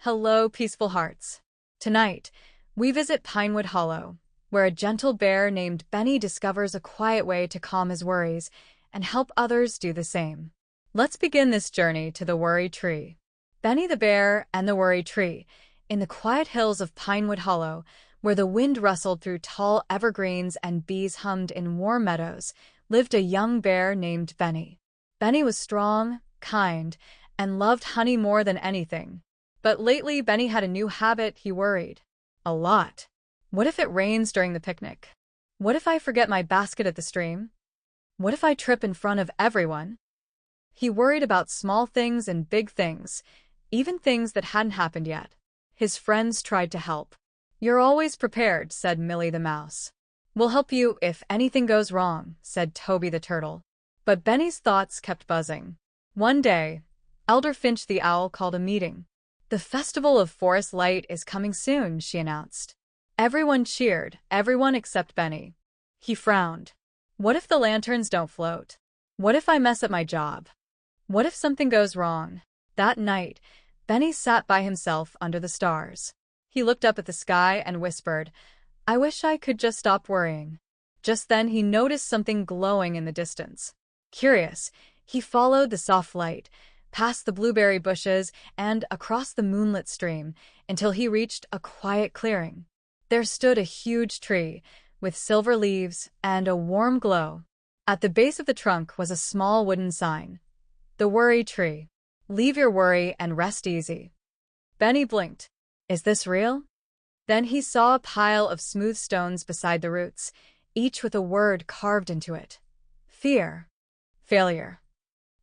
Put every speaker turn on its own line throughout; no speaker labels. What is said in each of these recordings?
Hello, peaceful hearts. Tonight, we visit Pinewood Hollow, where a gentle bear named Benny discovers a quiet way to calm his worries and help others do the same. Let's begin this journey to the Worry Tree. Benny the Bear and the Worry Tree, in the quiet hills of Pinewood Hollow, where the wind rustled through tall evergreens and bees hummed in warm meadows, lived a young bear named Benny. Benny was strong, kind, and loved honey more than anything. But lately, Benny had a new habit. He worried. A lot. What if it rains during the picnic? What if I forget my basket at the stream? What if I trip in front of everyone? He worried about small things and big things, even things that hadn't happened yet. His friends tried to help. "You're always prepared," said Millie the Mouse. "We'll help you if anything goes wrong," said Toby the Turtle. But Benny's thoughts kept buzzing. One day, Elder Finch the Owl called a meeting. "The Festival of Forest Light is coming soon," she announced. Everyone cheered, everyone except Benny. He frowned. What if the lanterns don't float? What if I mess up my job? What if something goes wrong? That night, Benny sat by himself under the stars. He looked up at the sky and whispered, "I wish I could just stop worrying." Just then he noticed something glowing in the distance. Curious, he followed the soft light, past the blueberry bushes and across the moonlit stream until he reached a quiet clearing. There stood a huge tree with silver leaves and a warm glow. At the base of the trunk was a small wooden sign. "The Worry Tree. Leave your worry and rest easy." Benny blinked. Is this real? Then he saw a pile of smooth stones beside the roots, each with a word carved into it. Fear. Failure.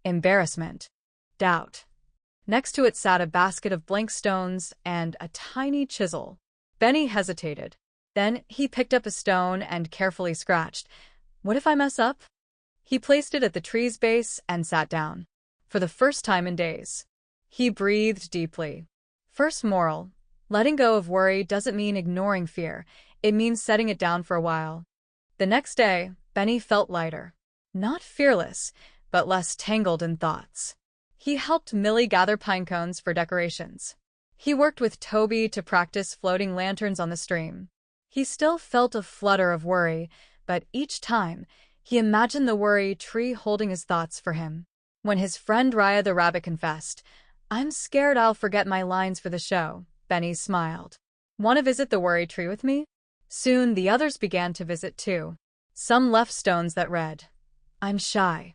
Embarrassment. Doubt. Next to it sat a basket of blank stones and a tiny chisel. Benny hesitated. Then he picked up a stone and carefully scratched. What if I mess up? He placed it at the tree's base and sat down. For the first time in days, he breathed deeply. First moral: letting go of worry doesn't mean ignoring fear. It means setting it down for a while. The next day, Benny felt lighter. Not fearless, but less tangled in thoughts. He helped Millie gather pine cones for decorations. He worked with Toby to practice floating lanterns on the stream. He still felt a flutter of worry, but each time, he imagined the Worry Tree holding his thoughts for him. When his friend Raya the Rabbit confessed, "I'm scared I'll forget my lines for the show," Benny smiled. "Want to visit the Worry Tree with me?" Soon, the others began to visit too. Some left stones that read, "I'm shy.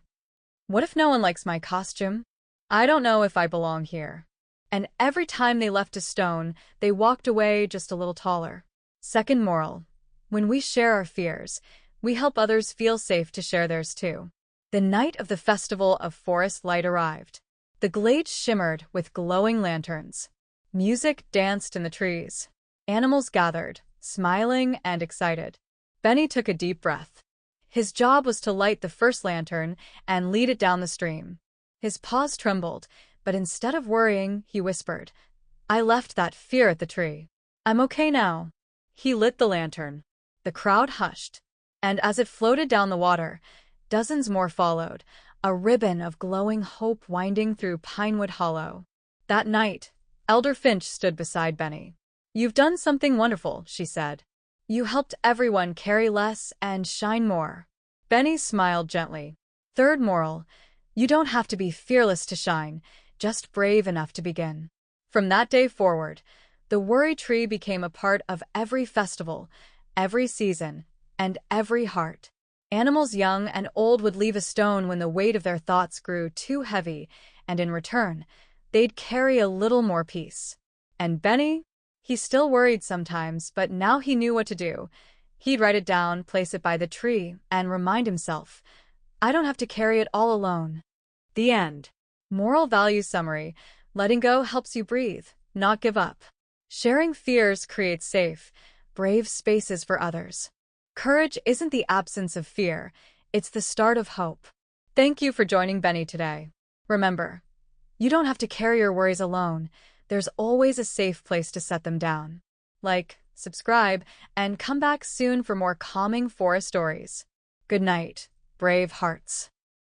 What if no one likes my costume? I don't know if I belong here." And every time they left a stone, they walked away just a little taller. Second moral: when we share our fears, we help others feel safe to share theirs too. The night of the Festival of Forest Light arrived. The glade shimmered with glowing lanterns. Music danced in the trees. Animals gathered, smiling and excited. Benny took a deep breath. His job was to light the first lantern and lead it down the stream. His paws trembled, but instead of worrying, he whispered, "I left that fear at the tree. I'm okay now." He lit the lantern. The crowd hushed, and as it floated down the water, dozens more followed, a ribbon of glowing hope winding through Pinewood Hollow. That night, Elder Finch stood beside Benny. "You've done something wonderful," she said. "You helped everyone carry less and shine more." Benny smiled gently. Third moral: you don't have to be fearless to shine, just brave enough to begin. From that day forward, the Worry Tree became a part of every festival, every season, and every heart. Animals young and old would leave a stone when the weight of their thoughts grew too heavy, and in return, they'd carry a little more peace. And Benny? He still worried sometimes, but now he knew what to do. He'd write it down, place it by the tree, and remind himself, "I don't have to carry it all alone." The end. Moral value summary: letting go helps you breathe, not give up. Sharing fears creates safe, brave spaces for others. Courage isn't the absence of fear, it's the start of hope. Thank you for joining Benny today. Remember, you don't have to carry your worries alone. There's always a safe place to set them down. Like, subscribe, and come back soon for more calming forest stories. Good night, brave hearts.